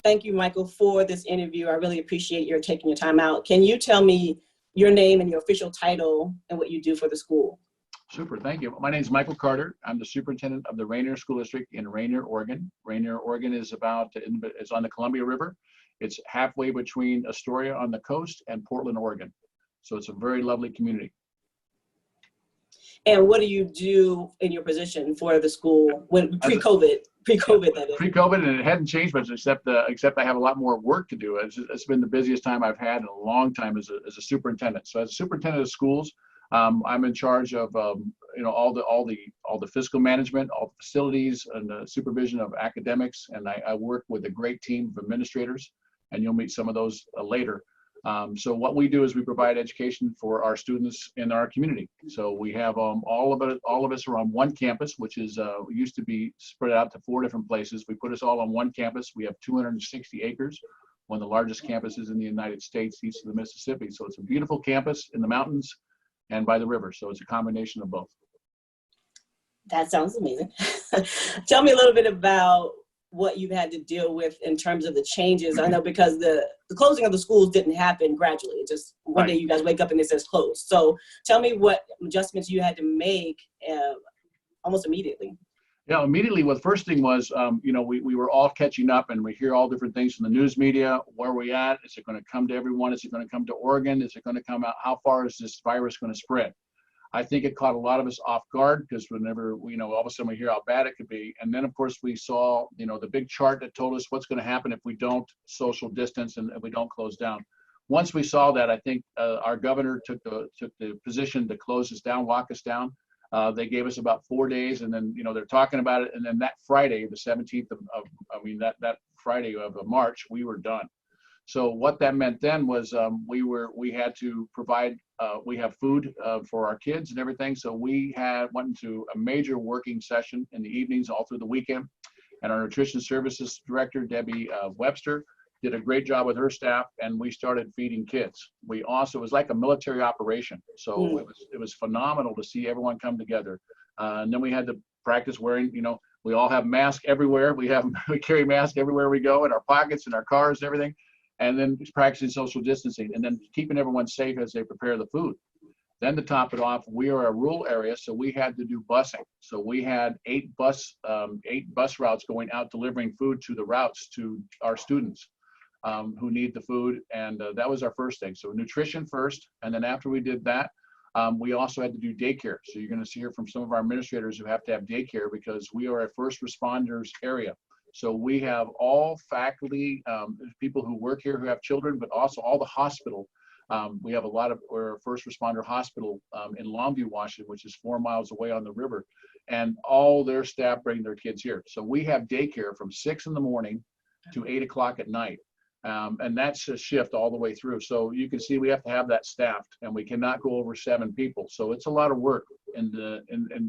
Thank you, Michael, for this interview. I really appreciate your taking your time out. Can you tell me your name and your official title and what you do for the school? Super, thank you. My name is Michael Carter. I'm the superintendent of the Rainier School District in Rainier, Oregon. Rainier, Oregon is on the Columbia River. It's halfway between Astoria on the coast and Portland, Oregon. So it's a very lovely community. And what do you do in your position for the school when pre-COVID? Pre-COVID, that is. Pre-COVID, and it hadn't changed much except I have a lot more work to do. It's been the busiest time I've had in a long time as a superintendent. So as a superintendent of schools, I'm in charge of all the fiscal management, all the facilities, and the supervision of academics. And I work with a great team of administrators, and you'll meet some of those later. So what we do is we provide education for our students in our community. So we have all of us are on one campus, which is we used to be spread out to 4 different places. We put us all on one campus. We have 260 acres, one of the largest campuses in the United States, east of the Mississippi. So it's a beautiful campus in the mountains and by the river. So it's a combination of both. That sounds amazing. Tell me a little bit about what you've had to deal with in terms of the changes. I know because the closing of the schools didn't happen gradually. Just one day you guys wake up and it says closed. So tell me what adjustments you had to make almost immediately. Yeah, immediately. Well, the first thing was, we were all catching up, and we hear all different things from the news media. Where are we at? Is it going to come to everyone? Is it going to come to Oregon? Is it going to come out? How far is this virus going to spread? I think it caught a lot of us off guard because whenever all of a sudden we hear how bad it could be. And then of course we saw, the big chart that told us what's going to happen if we don't social distance and if we don't close down. Once we saw that, I think our governor took the position to close us down, lock us down. They gave us about 4 days, and then, they're talking about it. And then that Friday, the 17th that Friday of March, we were done. So what that meant then was we had to provide, we have food for our kids and everything. So we went into a major working session in the evenings all through the weekend. And our nutrition services director, Debbie Webster, did a great job with her staff, and we started feeding kids. It was like a military operation. So it was phenomenal to see everyone come together. And then we had to practice wearing, we all have masks everywhere. We carry masks everywhere we go, in our pockets, in our cars, and everything. And then practicing social distancing, and then keeping everyone safe as they prepare the food. Then to top it off, we are a rural area, so we had to do busing. So we had 8 bus routes going out delivering food to the routes to our students who need the food, and that was our first thing. So nutrition first, and then after we did that, we also had to do daycare. So you're going to hear from some of our administrators who have to have daycare because we are a first responders area. So we have all faculty, people who work here who have children, but also all the hospital. We're a first responder hospital in Longview, Washington, which is 4 miles away on the river, and all their staff bring their kids here. So we have daycare from 6 in the morning to 8 o'clock at night. And that's a shift all the way through. So you can see we have to have that staffed, and we cannot go over 7 people. So it's a lot of work. And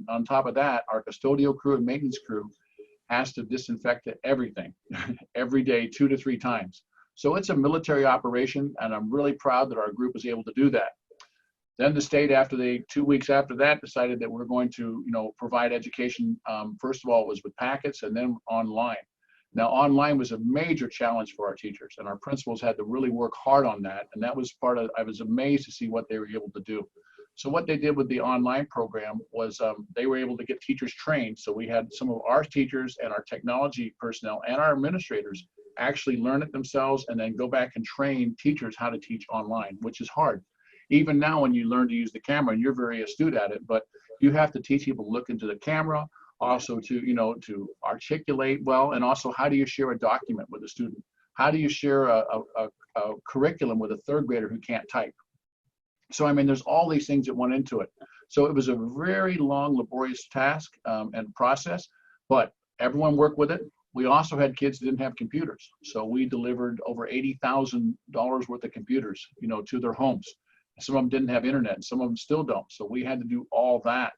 on top of that, our custodial crew and maintenance crew has to disinfect everything every day, 2 to 3 times. So it's a military operation, and I'm really proud that our group was able to do that. Then the state, 2 weeks after that, decided that we're going to, provide education. First of all, it was with packets, and then online. Now, online was a major challenge for our teachers, and our principals had to really work hard on that. And that was I was amazed to see what they were able to do. So what they did with the online program was they were able to get teachers trained. So we had some of our teachers and our technology personnel and our administrators actually learn it themselves and then go back and train teachers how to teach online, which is hard. Even now when you learn to use the camera, and you're very astute at it, but you have to teach people to look into the camera, also to articulate well, and also how do you share a document with a student? How do you share a curriculum with a 3rd grader who can't type? So, there's all these things that went into it. So it was a very long, laborious task and process, but everyone worked with it. We also had kids that didn't have computers. So we delivered over $80,000 worth of computers, to their homes. Some of them didn't have internet, and some of them still don't. So we had to do all that.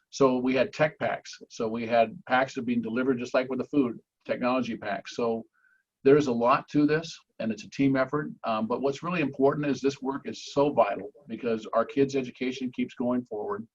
So we had tech packs. So we had packs that are being delivered just like with the food, technology packs. So there's a lot to this, and it's a team effort. But what's really important is this work is so vital because our kids' education keeps going forward.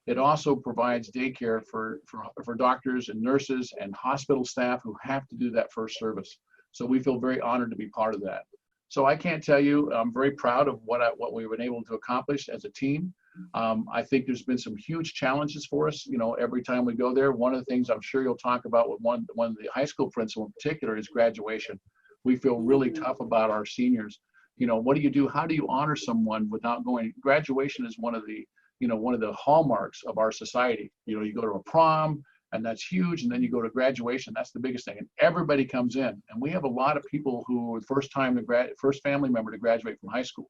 It also provides daycare for doctors and nurses and hospital staff who have to do that first service. So we feel very honored to be part of that. So I can't tell you, I'm very proud of what we've been able to accomplish as a team. I think there's been some huge challenges for us, every time we go there. One of the things I'm sure you'll talk about with one of the high school principal in particular is graduation. We feel really tough about our seniors. What do you do? How do you honor someone without going? Graduation is one of the hallmarks of our society. You go to a prom, and that's huge, and then you go to graduation. That's the biggest thing, and everybody comes in. And we have a lot of people who are the first family member to graduate from high school.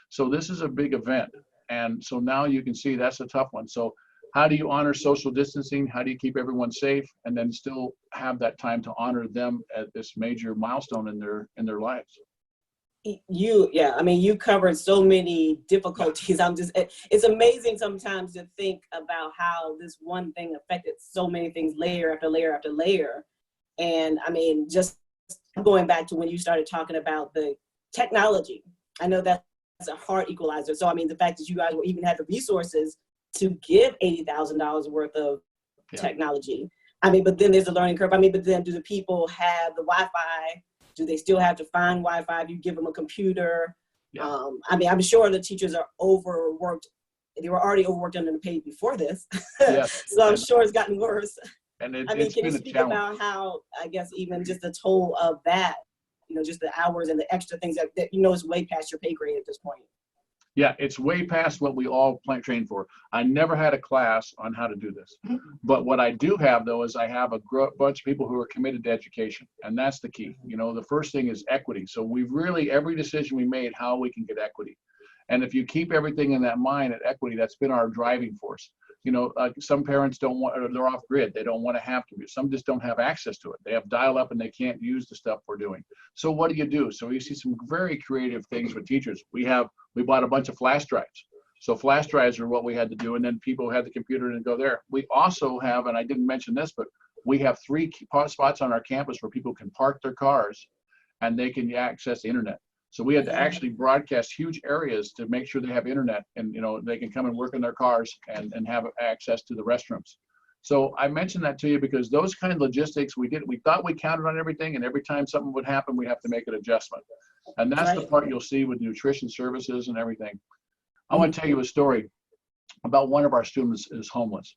So this is a big event, and so now you can see that's a tough one. So how do you honor social distancing? How do you keep everyone safe, and then still have that time to honor them at this major milestone in their lives? You covered so many difficulties. It's amazing sometimes to think about how this one thing affected so many things, layer after layer after layer. And just going back to when you started talking about the technology, I know that's a hard equalizer. So the fact that you guys even had the resources to give $80,000 worth of technology. But then there's a learning curve. But then do the people have the Wi-Fi? Do they still have to find Wi-Fi if you give them a computer? Yeah. I'm sure the teachers are overworked. They were already overworked and underpaid before this. Yes. So I'm sure it's gotten worse. And can you speak about how, I guess, even just the toll of that, just the hours and the extra things that is way past your pay grade at this point? Yeah, it's way past what we all trained for. I never had a class on how to do this. But what I do have, though, is I have a bunch of people who are committed to education. And that's the key. The first thing is equity. So we've really, every decision we made, how we can get equity. And if you keep everything in that mind at equity, that's been our driving force. Some parents they're off grid. They don't want to have computers. Some just don't have access to it. They have dial up and they can't use the stuff we're doing. So what do you do? So you see some very creative things with teachers. We bought a bunch of flash drives. So flash drives are what we had to do. And then people had the computer and go there. We also have, and I didn't mention this, but we have 3 spots on our campus where people can park their cars and they can access the internet. So we had to actually broadcast huge areas to make sure they have internet and they can come and work in their cars and have access to the restrooms. So I mentioned that to you because those kind of logistics we thought we counted on everything, and every time something would happen, we have to make an adjustment. And that's the part you'll see with nutrition services and everything. I want to tell you a story about one of our students is homeless.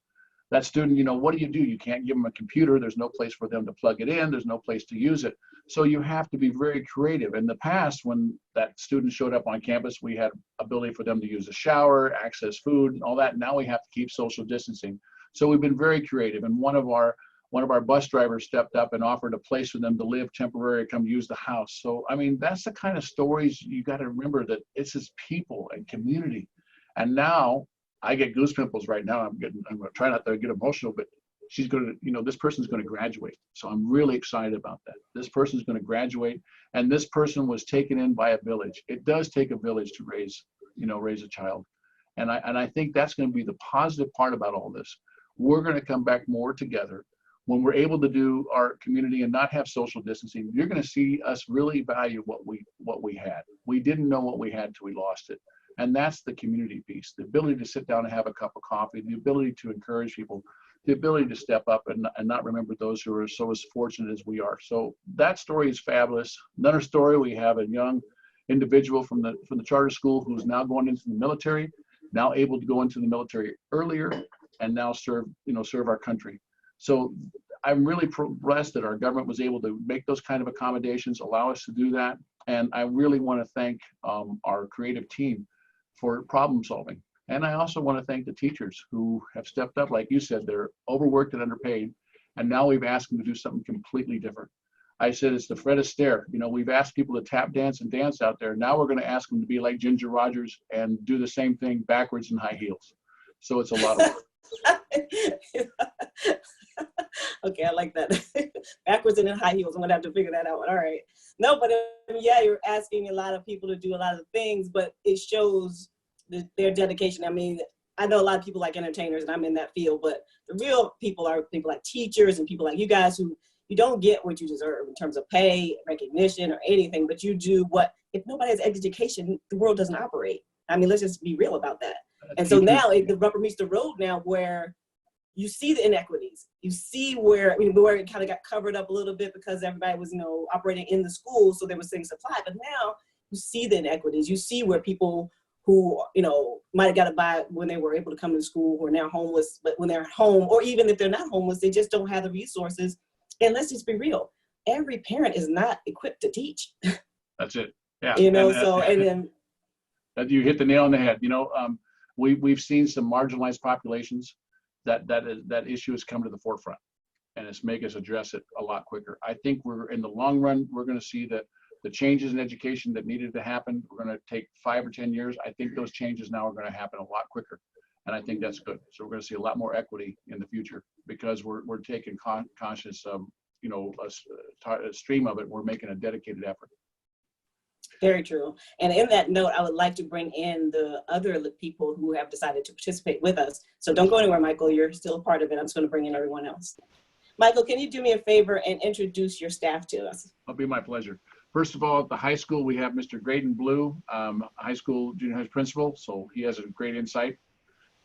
That student, what do? You can't give them a computer. There's no place for them to plug it in. There's no place to use it. So you have to be very creative. In the past, when that student showed up on campus, we had ability for them to use a shower, access food, and all that. Now we have to keep social distancing. So we've been very creative. And one of our bus drivers stepped up and offered a place for them to live temporarily, come use the house. So, that's the kind of stories you got to remember, that it's just people and community. And now I get goose pimples right now. I'm going to try not to get emotional, but this person's going to graduate. So I'm really excited about that. This person's going to graduate, and this person was taken in by a village. It does take a village to raise a child. And I think that's going to be the positive part about all this. We're going to come back more together when we're able to do our community and not have social distancing. You're going to see us really value what we had. We didn't know what we had till we lost it. And that's the community piece, the ability to sit down and have a cup of coffee, the ability to encourage people, the ability to step up and not remember those who are so as fortunate as we are. So that story is fabulous. Another story, we have a young individual from the charter school who's now going into the military, now able to go into the military earlier and now serve our country. So I'm really blessed that our government was able to make those kind of accommodations, allow us to do that. And I really want to thank our creative team for problem solving. And I also want to thank the teachers who have stepped up. Like you said, they're overworked and underpaid. And now we've asked them to do something completely different. I said, it's the Fred Astaire. We've asked people to tap dance and dance out there. Now we're going to ask them to be like Ginger Rogers and do the same thing backwards in high heels. So it's a lot of work. Okay, I like that. Backwards and in high heels. I'm going to have to figure that out. All right. No, but you're asking a lot of people to do a lot of things, but it shows their dedication. I know a lot of people like entertainers, and I'm in that field, but the real people are people like teachers and people like you guys who you don't get what you deserve in terms of pay, recognition, or anything, but you do what, if nobody has education, the world doesn't operate. Let's just be real about that. And so now the rubber meets the road now, where you see the inequities. You see where, where it kind of got covered up a little bit because everybody was, operating in the school, so there was things supplied. But now you see the inequities. You see where people who, might have got to buy when they were able to come to school, who are now homeless, but when they're at home, or even if they're not homeless, they just don't have the resources. And let's just be real. Every parent is not equipped to teach. That's it. Yeah. And then that you hit the nail on the head. We've seen some marginalized populations that issue has come to the forefront, and it's make us address it a lot quicker. I think in the long run, we're going to see that the changes in education that needed to happen, we're going to take 5 or 10 years. I think those changes now are going to happen a lot quicker. And I think that's good. So we're going to see a lot more equity in the future because we're taking conscious, a stream of it. We're making a dedicated effort. Very true. And in that note, I would like to bring in the other people who have decided to participate with us. So don't go anywhere, Michael. You're still a part of it. I'm just going to bring in everyone else. Michael, can you do me a favor and introduce your staff to us? It'll be my pleasure. First of all, at the high school, we have Mr. Graydon Blue, high school junior high principal. So he has a great insight.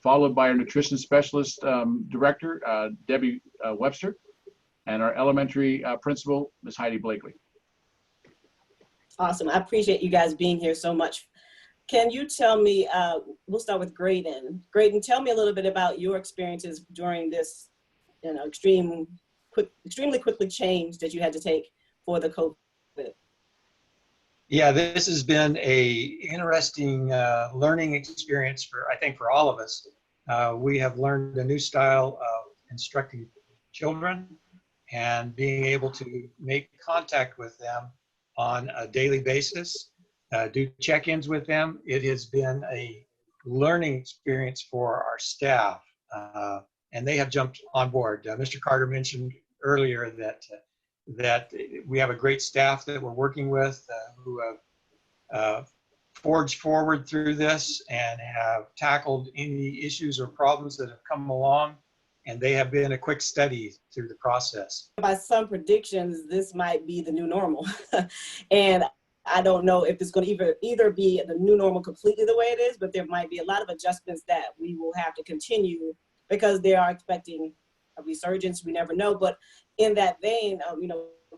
Followed by our nutrition specialist director, Debbie Webster, and our elementary principal, Ms. Heidi Blakely. Awesome. I appreciate you guys being here so much. Can you tell me, we'll start with Graydon. Graydon, tell me a little bit about your experiences during this, extremely quickly change that you had to take for the COVID. Yeah, this has been a interesting learning experience I think for all of us. We have learned a new style of instructing children and being able to make contact with them on a daily basis, do check-ins with them. It has been a learning experience for our staff, and they have jumped on board. Mr. Carter mentioned earlier that we have a great staff that we're working with who have forged forward through this and have tackled any issues or problems that have come along, and they have been a quick study through the process. By some predictions, this might be the new normal. And I don't know if it's going to either be the new normal completely the way it is, but there might be a lot of adjustments that we will have to continue because they are expecting a resurgence. We never know. But in that vein,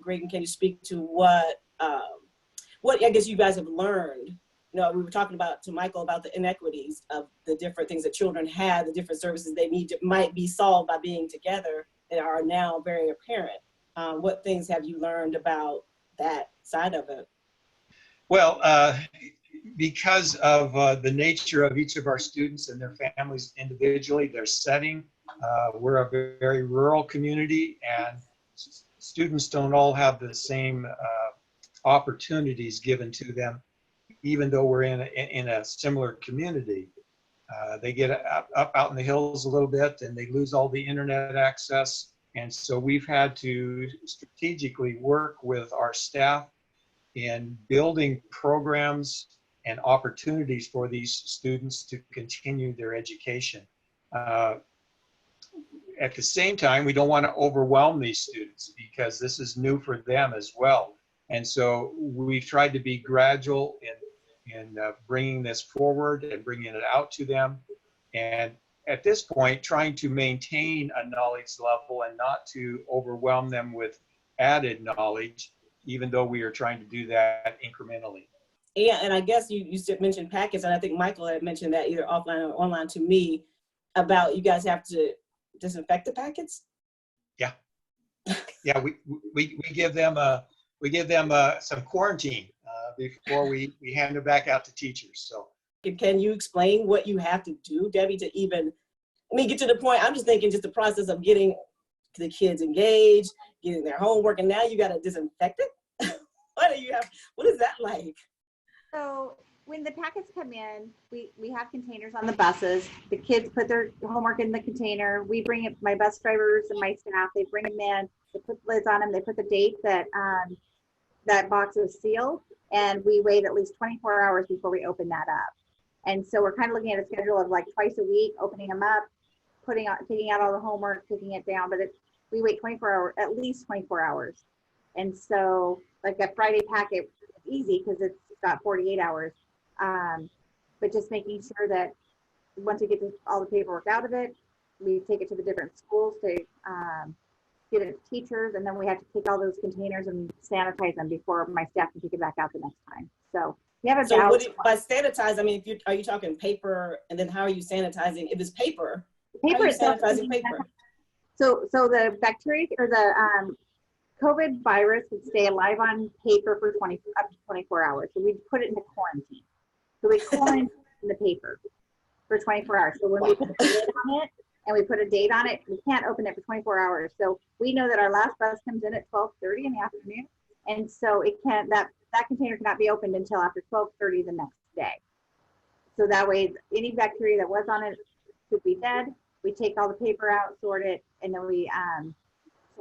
Graydon, can you speak to what I guess you guys have learned? We were talking to Michael about the inequities of the different things that children have, the different services they need might be solved by being together that are now very apparent. What things have you learned about that side of it? Well, because of the nature of each of our students and their families individually, their setting, we're a very rural community, and students don't all have the same opportunities given to them, even though we're in a similar community. They get up out in the hills a little bit and they lose all the internet access. And so we've had to strategically work with our staff in building programs and opportunities for these students to continue their education. At the same time, we don't want to overwhelm these students because this is new for them as well. And so we've tried to be gradual in bringing this forward and bringing it out to them. And at this point, trying to maintain a knowledge level and not to overwhelm them with added knowledge, even though we are trying to do that incrementally. Yeah, and I guess you mentioned packets, and I think Michael had mentioned that either offline or online to me about you guys have to disinfect the packets. Yeah, yeah, we give them some quarantine before we hand them back out to teachers. So can you explain what you have to do, Debbie, to even get to the point? I'm just thinking just the process of getting the kids engaged, getting their homework, and now you got to disinfect it. What is that like? So when the packets come in, we have containers on the buses. The kids put their homework in the container. We bring it, my bus drivers and my staff, they bring them in, they put the lids on them, they put the date that that box is sealed, and we wait at least 24 hours before we open that up. And so we're kind of looking at a schedule of like twice a week, opening them up, taking out all the homework, taking it down, but we wait 24 hours, at least 24 hours. And so like a Friday packet, easy because it's got 48 hours. But just making sure that once we get all the paperwork out of it, we take it to the different schools to get it to teachers, and then we have to take all those containers and sanitize them before my staff can take it back out the next time. So we have So about, what by sanitize, I mean, if you are you talking paper, and then how are you sanitizing? If it's paper, how are you itself, sanitizing paper? so the bacteria or the COVID virus would stay alive on paper for up to 24 hours. So we put it into quarantine. So we quarantine the paper for 24 hours. So when we put a lid on it and we put a date on it, we can't open it for 24 hours. So we know that our last bus comes in at 12:30 in the afternoon. And so it can't, that container cannot be opened until after 12:30 the next day. So that way, any bacteria that was on it should be dead. We take all the paper out, sort it, and then we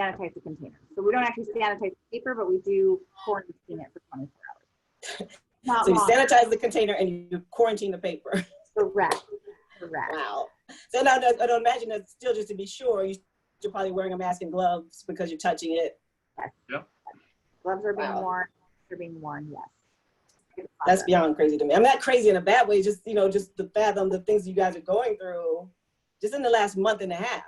sanitize the container. So we don't actually sanitize the paper, but we do quarantine it for 24 hours. Not So you long. sanitize the container and you quarantine the paper. Correct. Wow. So now I don't imagine that still, just to be sure, you're probably wearing a mask and gloves because you're touching it. Yes. Yep. Gloves are being Wow. worn. They're being worn, yes. That's beyond crazy to me. I'm not crazy in a bad way, just, just to fathom the things you guys are going through just in the last month and a half,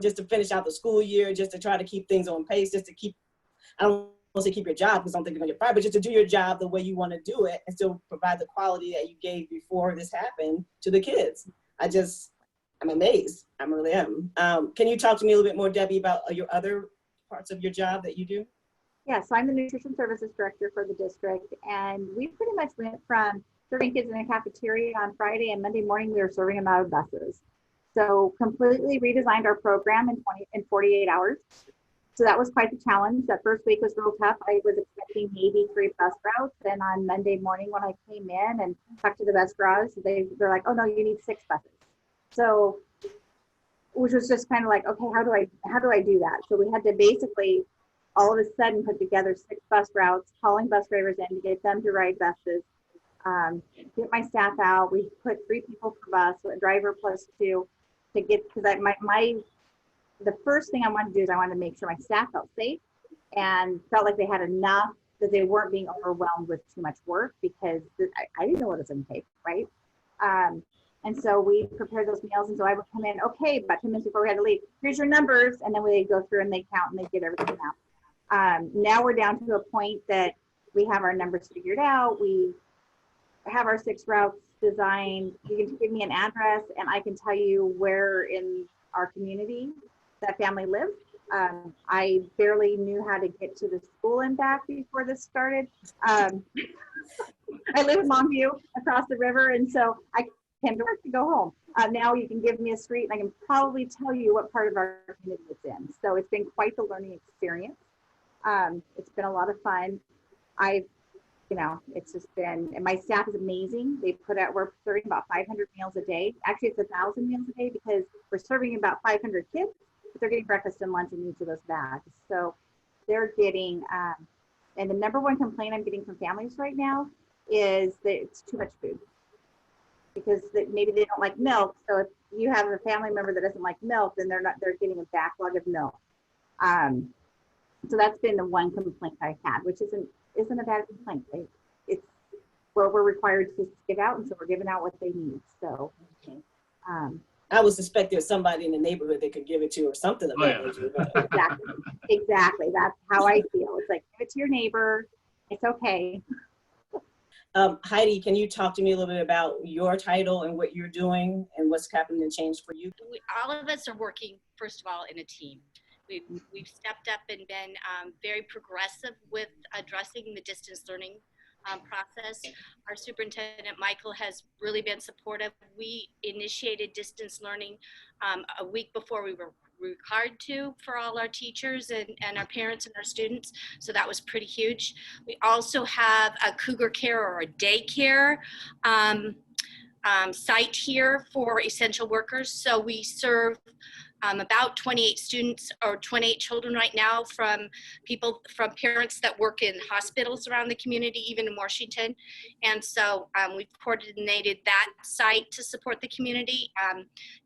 just to finish out the school year, just to try to keep things on pace, just to keep, I don't want to say keep your job because I don't think you're going to get fired, but just to do your job the way you want to do it and still provide the quality that you gave before this happened to the kids. I'm amazed. I really am. Can you talk to me a little bit more, Debbie, about your other parts of your job that you do? Yeah, so I'm the nutrition services director for the district, and we pretty much went from serving kids in a cafeteria on Friday, and Monday morning we were serving them out of buses. So completely redesigned our program in 48 hours. So that was quite the challenge. That first week was real tough. I was expecting maybe 3 bus routes, and on Monday morning when I came in and talked to the bus drivers, they're like, "Oh no, you need 6 buses." So, which was just kind of like, okay, how do I do that? So we had to basically all of a sudden put together 6 bus routes, calling bus drivers in to get them to ride buses, get my staff out. We put 3 people per bus, so a driver plus 2, to get, because the first thing I wanted to do is I wanted to make sure my staff felt safe and felt like they had enough, that they weren't being overwhelmed with too much work, because I didn't know what was in the paper, right? And so we prepared those meals, and so I would come in, okay, about 10 minutes before we had to leave, here's your numbers, and then we go through and they count and they get everything out. Now we're down to a point that we have our numbers figured out. We have our 6 routes designed. You can give me an address and I can tell you where in our community that family lived. I barely knew how to get to the school and back before this started. I live in Longview across the river, and so I came to work to go home. Now you can give me a street and I can probably tell you what part of our community it's in. So it's been quite the learning experience. It's been a lot of fun. It's just been, and my staff is amazing. We're serving about 500 meals a day. Actually, it's 1,000 meals a day because we're serving about 500 kids, but they're getting breakfast and lunch in each of those bags. So they're getting, and the number one complaint I'm getting from families right now is that it's too much food, because maybe they don't like milk. So if you have a family member that doesn't like milk, then they're getting a backlog of milk. So that's been the one complaint I've had, which isn't a bad complaint. It's what we're required to give out, and so we're giving out what they need. So I would suspect there's somebody in the neighborhood they could give it to or something of that nature. Exactly. That's how I feel. It's like, give it to your neighbor. It's okay. Heidi, can you talk to me a little bit about your title and what you're doing and what's happening to change for you? All of us are working, first of all, in a team. We've stepped up and been very progressive with addressing the distance learning process. Our superintendent, Michael, has really been supportive. We initiated distance learning a week before we were required to for all our teachers and our parents and our students. So that was pretty huge. We also have a Cougar Care or a daycare site here for essential workers. So we serve about 28 students or 28 children right now from parents that work in hospitals around the community, even in Washington. And so we've coordinated that site to support the community.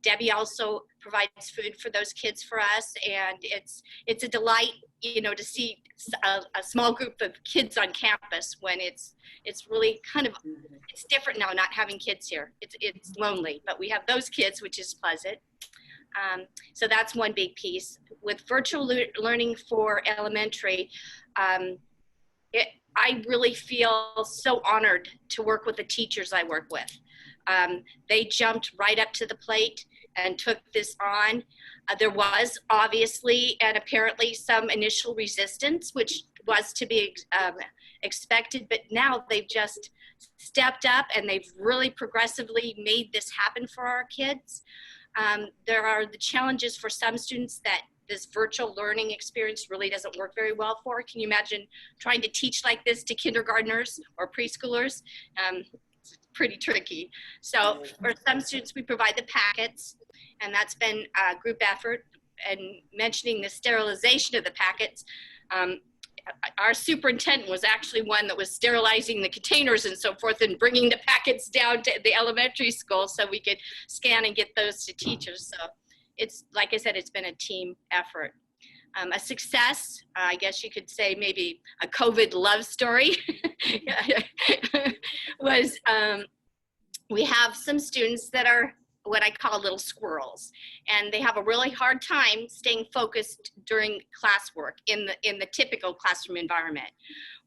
Debbie also provides food for those kids for us, and it's a delight, you know, to see a small group of kids on campus when it's really kind of, it's different now not having kids here. It's lonely, but we have those kids, which is pleasant. So that's one big piece. With virtual learning for elementary, I really feel so honored to work with the teachers I work with. They jumped right up to the plate and took this on. There was obviously and apparently some initial resistance, which was to be expected, but now they've just stepped up and they've really progressively made this happen for our kids. There are the challenges for some students that this virtual learning experience really doesn't work very well for. Can you imagine trying to teach like this to kindergartners or preschoolers? It's pretty tricky. So for some students, we provide the packets, and that's been a group effort. And mentioning the sterilization of the packets, our superintendent was actually one that was sterilizing the containers and so forth and bringing the packets down to the elementary school so we could scan and get those to teachers. So it's, like I said, it's been a team effort. A success, I guess you could say maybe a COVID love story, was we have some students that are what I call little squirrels, and they have a really hard time staying focused during classwork in the typical classroom environment.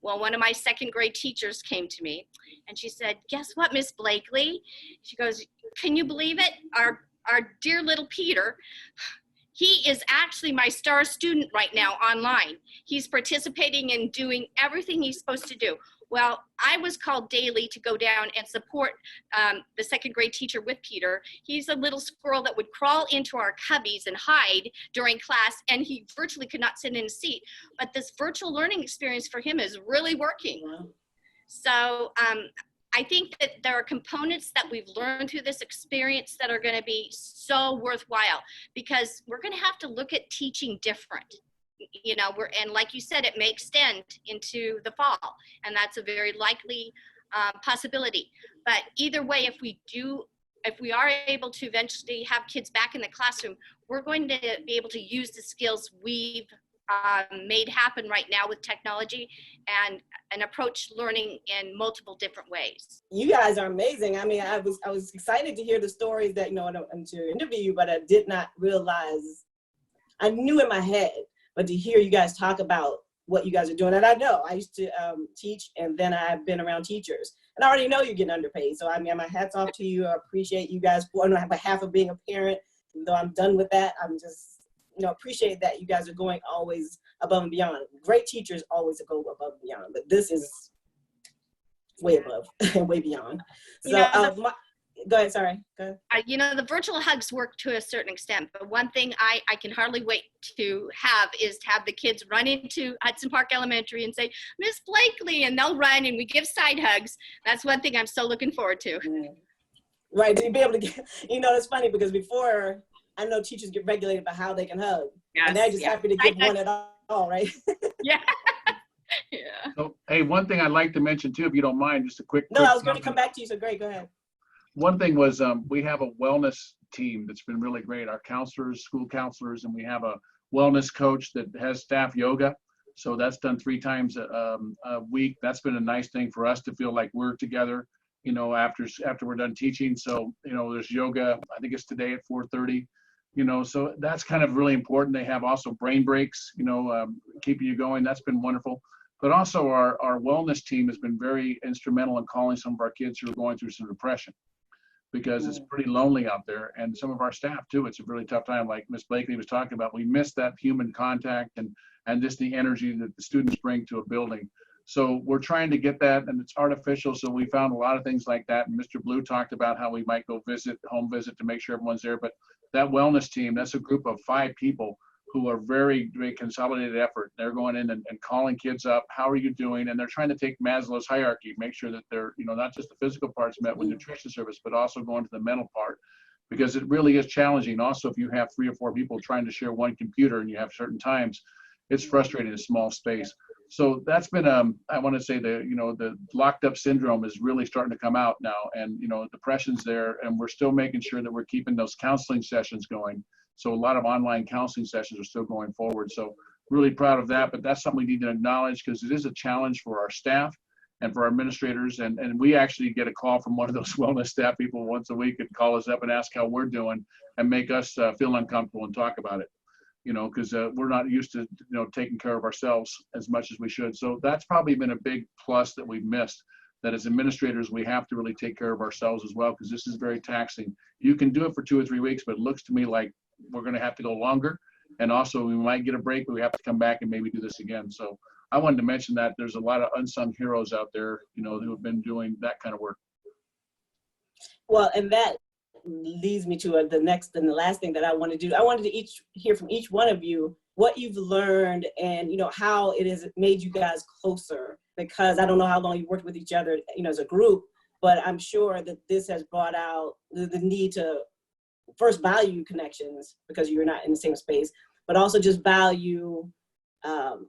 Well, one of my second grade teachers came to me and she said, "Guess what, Miss Blakely?" She goes, "Can you believe it? Our dear little Peter, he is actually my star student right now online. He's participating and doing everything he's supposed to do." Well, I was called daily to go down and support the second grade teacher with Peter. He's a little squirrel that would crawl into our cubbies and hide during class, and he virtually could not sit in a seat. But this virtual learning experience for him is really working. Wow. So I think that there are components that we've learned through this experience that are going to be so worthwhile, because we're going to have to look at teaching different. You know, and like you said, it may extend into the fall, and that's a very likely possibility. But either way, if we are able to eventually have kids back in the classroom, we're going to be able to use the skills we've made happen right now with technology and approach learning in multiple different ways. You guys are amazing. I mean, I was excited to hear the stories that, you know, and to interview you, but I did not realize, I knew in my head, but to hear you guys talk about what you guys are doing, and I know I used to teach, and then I've been around teachers, and I already know you're getting underpaid. So I mean, my hat's off to you. I appreciate you guys on behalf of being a parent. Even though I'm done with that, I'm just, you know, appreciate that you guys are going always above and beyond. Great teachers always go above and beyond, but this is way above and way beyond. So go ahead, sorry. Go ahead. You know, the virtual hugs work to a certain extent, but one thing I can hardly wait to have is to have the kids run into Hudson Park Elementary and say, "Miss Blakely," and they'll run and we give side hugs. That's one thing I'm so looking forward to. Right, to be able to get, you know, it's funny because before, I know teachers get regulated by how they can hug. Yes, and they're just happy to give one at all, right? Yeah. Yeah. So, hey, one thing I'd like to mention too, if you don't mind, just a quick. No, I was going to come back to you, so great, go ahead. One thing was we have a wellness team that's been really great. Our counselors, school counselors, and we have a wellness coach that has staff yoga. So that's done 3 times a week. That's been a nice thing for us to feel like we're together, you know, after we're done teaching. So, you know, there's yoga, I think it's today at 4:30, you know, so that's kind of really important. They have also brain breaks, you know, keeping you going. That's been wonderful. But also our wellness team has been very instrumental in calling some of our kids who are going through some depression, because it's pretty lonely out there, and some of our staff too. It's a really tough time, like Miss Blakely was talking about. We miss that human contact and just the energy that the students bring to a building. So we're trying to get that, and it's artificial. So we found a lot of things like that. And Mr. Blue talked about how we might go home visit to make sure everyone's there. But that wellness team, that's a group of 5 people who are very consolidated effort. They're going in and calling kids up. How are you doing? And they're trying to take Maslow's hierarchy, make sure that they're, you know, not just the physical parts met with nutrition service, but also going to the mental part. because it really is challenging. Also, if you have 3 or 4 people trying to share one computer and you have certain times, it's frustrating in a small space. So that's been, I want to say the locked up syndrome is really starting to come out now, and, depression's there, and we're still making sure that we're keeping those counseling sessions going. So a lot of online counseling sessions are still going forward. So really proud of that, but that's something we need to acknowledge because it is a challenge for our staff and for our administrators. And we actually get a call from one of those wellness staff people once a week and call us up and ask how we're doing and make us feel uncomfortable and talk about it. Because we're not used to, taking care of ourselves as much as we should. So that's probably been a big plus that we've missed, that as administrators, we have to really take care of ourselves as well, because this is very taxing. You can do it for 2 or 3 weeks, but it looks to me like we're going to have to go longer. And also we might get a break, but we have to come back and maybe do this again. So I wanted to mention that there's a lot of unsung heroes out there, who have been doing that kind of work. Well, and that leads me to the next and the last thing that I want to do. I wanted to hear from each one of you what you've learned and how it has made you guys closer, because I don't know how long you worked with each other as a group, but I'm sure that this has brought out the need to first value connections because you're not in the same space, but also just value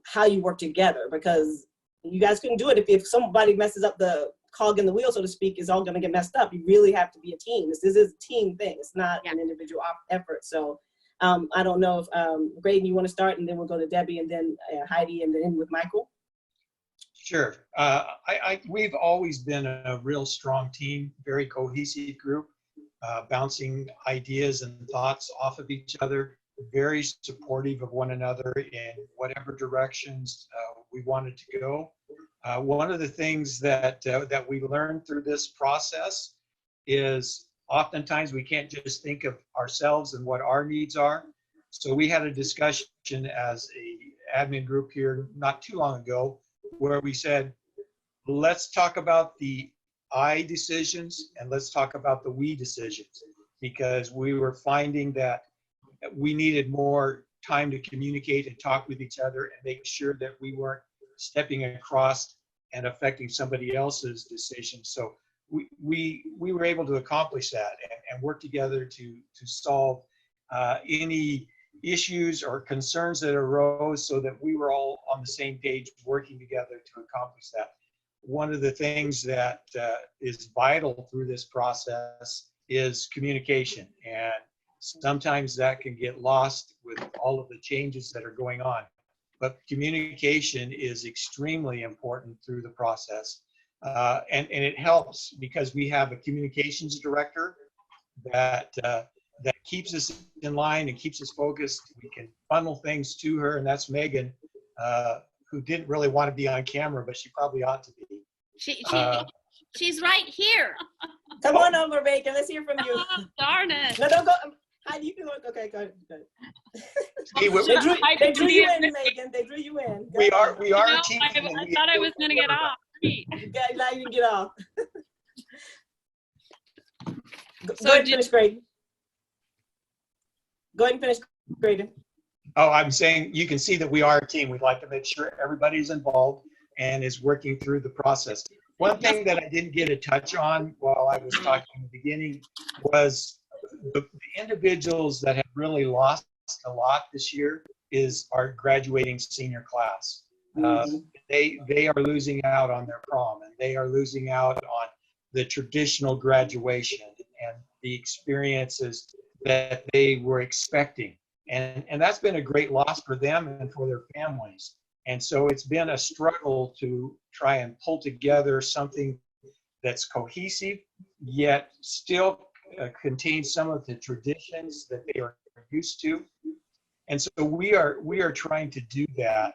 how you work together, because you guys couldn't do it if somebody messes up the cog in the wheel, so to speak, is all going to get messed up. You really have to be a team. This is a team thing. It's not an individual effort. So I don't know if Graydon, you want to start, and then we'll go to Debbie, and then Heidi, and then with Michael. Sure. We've always been a real strong team, very cohesive group, bouncing ideas and thoughts off of each other, very supportive of one another in whatever directions we wanted to go. One of the things that we learned through this process is oftentimes we can't just think of ourselves and what our needs are. So we had a discussion as a admin group here not too long ago where we said, let's talk about the I decisions and let's talk about the we decisions, because we were finding that we needed more time to communicate and talk with each other and make sure that we weren't stepping across and affecting somebody else's decisions. So we were able to accomplish that and work together to solve any issues or concerns that arose, so that we were all on the same page working together to accomplish that. One of the things that is vital through this process is communication, and sometimes that can get lost with all of the changes that are going on. But communication is extremely important through the process. And it helps because we have a communications director that keeps us in line and keeps us focused. We can funnel things to her, and that's Megan, who didn't really want to be on camera, but she probably ought to be. She's right here. Come on over, Megan. Let's hear from you. Oh, darn it. No, don't go. Heidi, you can look. Okay, go ahead. See, They drew you in, Megan. They drew you in. We are a team. I thought I was going to get off. Now you can get off. Go So ahead and finish, Graydon. Go ahead and finish, Graydon. Oh, I'm saying you can see that we are a team. We'd like to make sure everybody's involved and is working through the process. One thing that I didn't get a touch on while I was talking in the beginning was the individuals that have really lost a lot this year is our graduating senior class. They are losing out on their prom, and they are losing out on the traditional graduation and the experiences that they were expecting. And that's been a great loss for them and for their families. And so it's been a struggle to try and pull together something that's cohesive, yet still contains some of the traditions that they are used to. And so we are trying to do that.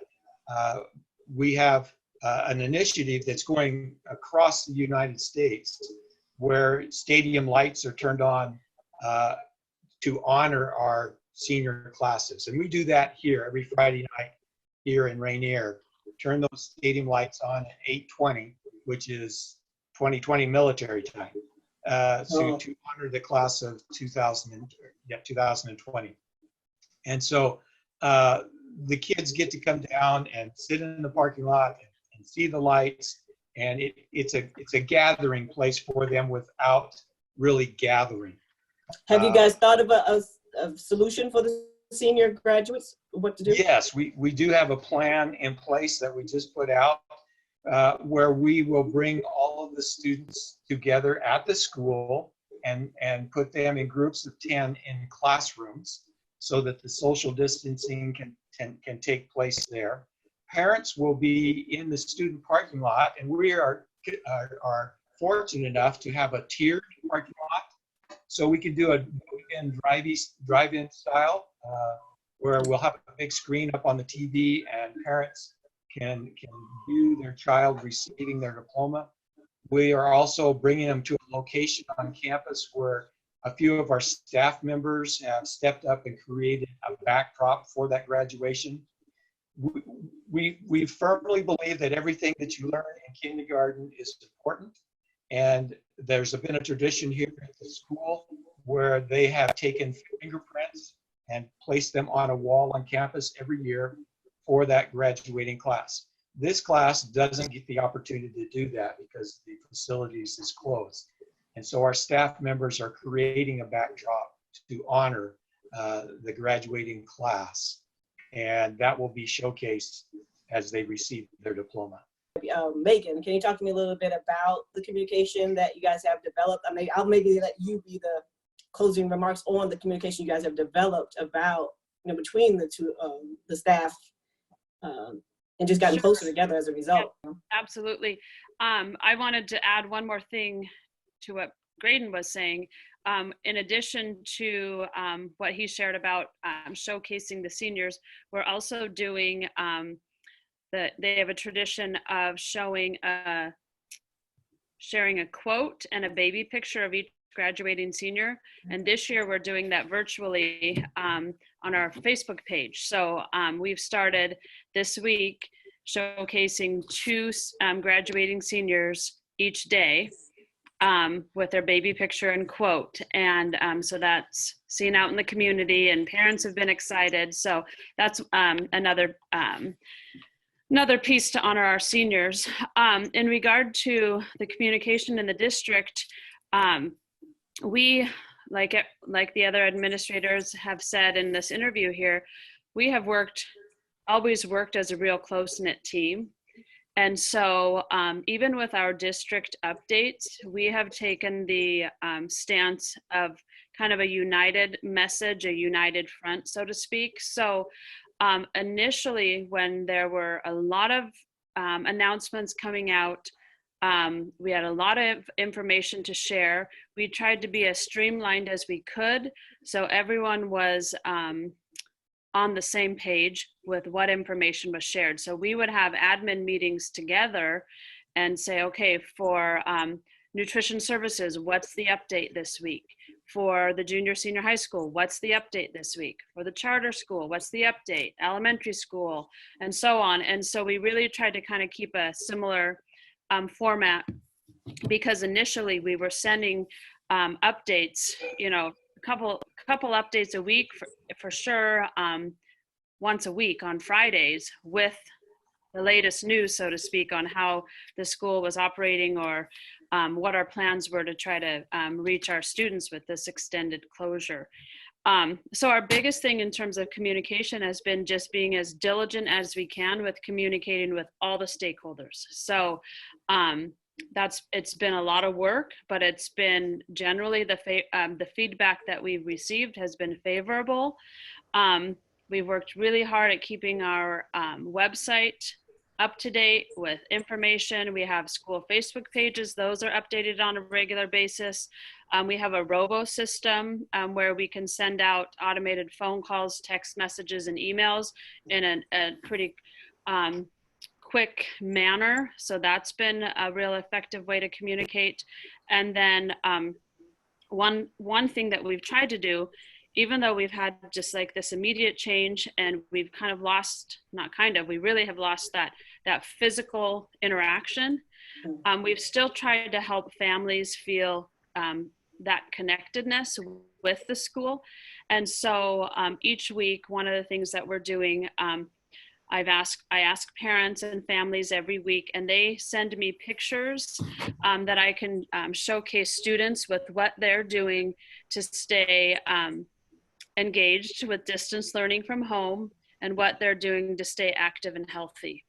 We have an initiative that's going across the United States where stadium lights are turned on to honor our senior classes. And we do that here every Friday night here in Rainier. Turn those stadium lights on at 8:20, which is 2020 military time, to honor the class of 2020. And so the kids get to come down and sit in the parking lot and see the lights, and it's a gathering place for them without really gathering. Have you guys thought of a solution for the senior graduates? What to do? Yes, we do have a plan in place that we just put out where we will bring all of the students together at the school and put them in groups of 10 in classrooms so that the social distancing can take place there. Parents will be in the student parking lot, and we are fortunate enough to have a tiered parking lot. So we can do a drive-in style where we'll have a big screen up on the TV and parents can view their child receiving their diploma. We are also bringing them to a location on campus where a few of our staff members have stepped up and created a backdrop for that graduation. We firmly believe that everything that you learn in kindergarten is important. And there's been a tradition here at the school where they have taken fingerprints and placed them on a wall on campus every year for that graduating class. This class doesn't get the opportunity to do that because the facilities is closed. And so our staff members are creating a backdrop to honor the graduating class. And that will be showcased as they receive their diploma. Megan, can you talk to me a little bit about the communication that you guys have developed? I mean, I'll maybe let you be the closing remarks on the communication you guys have developed about, between the two, the staff, and just gotten closer together as a result. Yeah, absolutely. I wanted to add one more thing to what Graydon was saying. In addition to what he shared about showcasing the seniors, we're also doing, they have a tradition of sharing a quote and a baby picture of each graduating senior. And this year we're doing that virtually on our Facebook page. So we've started this week showcasing 2 graduating seniors each day with their baby picture and quote. And so that's seen out in the community and parents have been excited. So that's another piece to honor our seniors. In regard to the communication in the district, we, like the other administrators have said in this interview here, we have always worked as a real close-knit team. And so even with our district updates, we have taken the stance of kind of a united message, a united front, so to speak. So initially, when there were a lot of announcements coming out, we had a lot of information to share. We tried to be as streamlined as we could, so everyone was on the same page with what information was shared. So we would have admin meetings together and say, okay, for nutrition services, what's the update this week? For the junior senior high school, what's the update this week? For the charter school, what's the update? Elementary school, and so on. And so we really tried to kind of keep a similar format, because initially we were sending updates, a couple updates a week for sure, once a week on Fridays with the latest news, so to speak, on how the school was operating or what our plans were to try to reach our students with this extended closure. So our biggest thing in terms of communication has been just being as diligent as we can with communicating with all the stakeholders. So it's been a lot of work, but it's been generally the feedback that we've received has been favorable. We've worked really hard at keeping our website up to date with information. We have school Facebook pages. Those are updated on a regular basis. We have a robo system where we can send out automated phone calls, text messages, and emails in a pretty quick manner. So that's been a real effective way to communicate. And then one thing that we've tried to do, even though we've had just like this immediate change and we've kind of lost, we really have lost that physical interaction, we've still tried to help families feel that connectedness with the school. And so each week, one of the things that we're doing, I ask parents and families every week, and they send me pictures that I can showcase students with what they're doing to stay engaged with distance learning from home and what they're doing to stay active and healthy.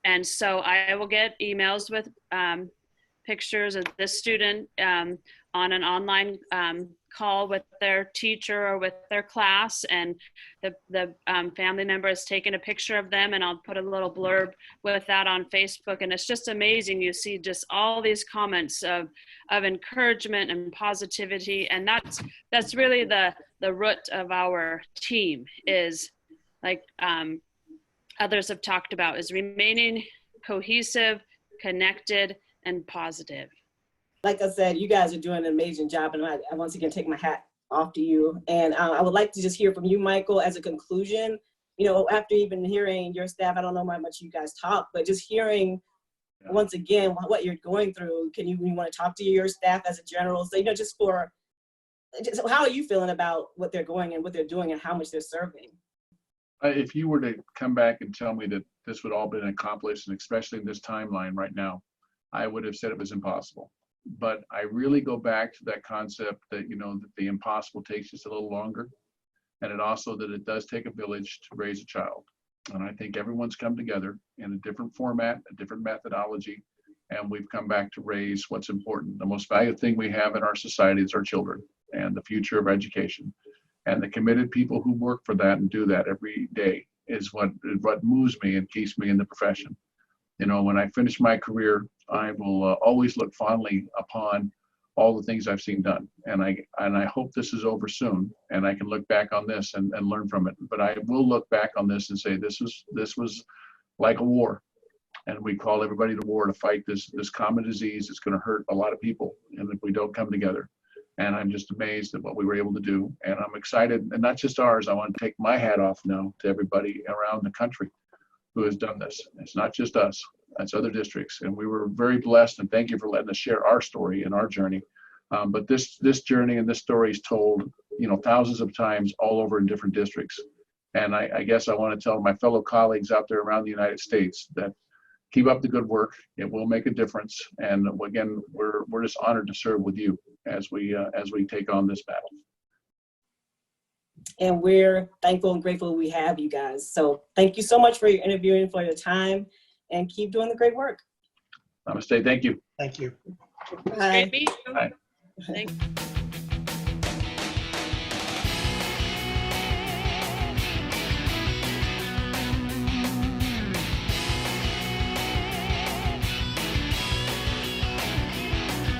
And so I will get emails with pictures of this student on an online call with their teacher or with their class, and the family member has taken a picture of them, and I'll put a little blurb with that on Facebook. And it's just amazing. You see just all these comments of encouragement and positivity, and that's really the root of our team, is like others have talked about, is remaining cohesive, connected, and positive. Like I said, you guys are doing an amazing job, and I once again take my hat off to you. And I would like to just hear from you, Michael, as a conclusion. You know, after even hearing your staff, I don't know how much you guys talk, but just hearing once again what you're going through. Can you want to talk to your staff as a general? So, you know, just how are you feeling about what they're going and what they're doing and how much they're serving? If you were to come back and tell me that this would all been accomplished, and especially in this timeline right now, I would have said it was impossible. But I really go back to that concept that, you know, that the impossible takes just a little longer, and it also that it does take a village to raise a child. And I think everyone's come together in a different format, a different methodology, and we've come back to raise what's important. The most valuable thing we have in our society is our children and the future of education. And the committed people who work for that and do that every day is what moves me and keeps me in the profession. You know, when I finish my career, I will always look fondly upon all the things I've seen done. And I hope this is over soon, and I can look back on this and learn from it. But I will look back on this and say this was like a war. And we call everybody to war to fight this common disease. It's going to hurt a lot of people, and if we don't come together. And I'm just amazed at what we were able to do. And I'm excited, and not just ours. I want to take my hat off now to everybody around the country who has done this. It's not just us, it's other districts. And we were very blessed, and thank you for letting us share our story and our journey. But this journey and this story is told, you know, thousands of times all over in different districts. And I guess I want to tell my fellow colleagues out there around the United States that keep up the good work. It will make a difference. And again, we're just honored to serve with you as we take on this battle. And we're thankful and grateful we have you guys. So thank you so much for your interviewing, for your time, and keep doing the great work. Namaste. Thank you. Thank you. It's great meeting you. Bye. Thank you.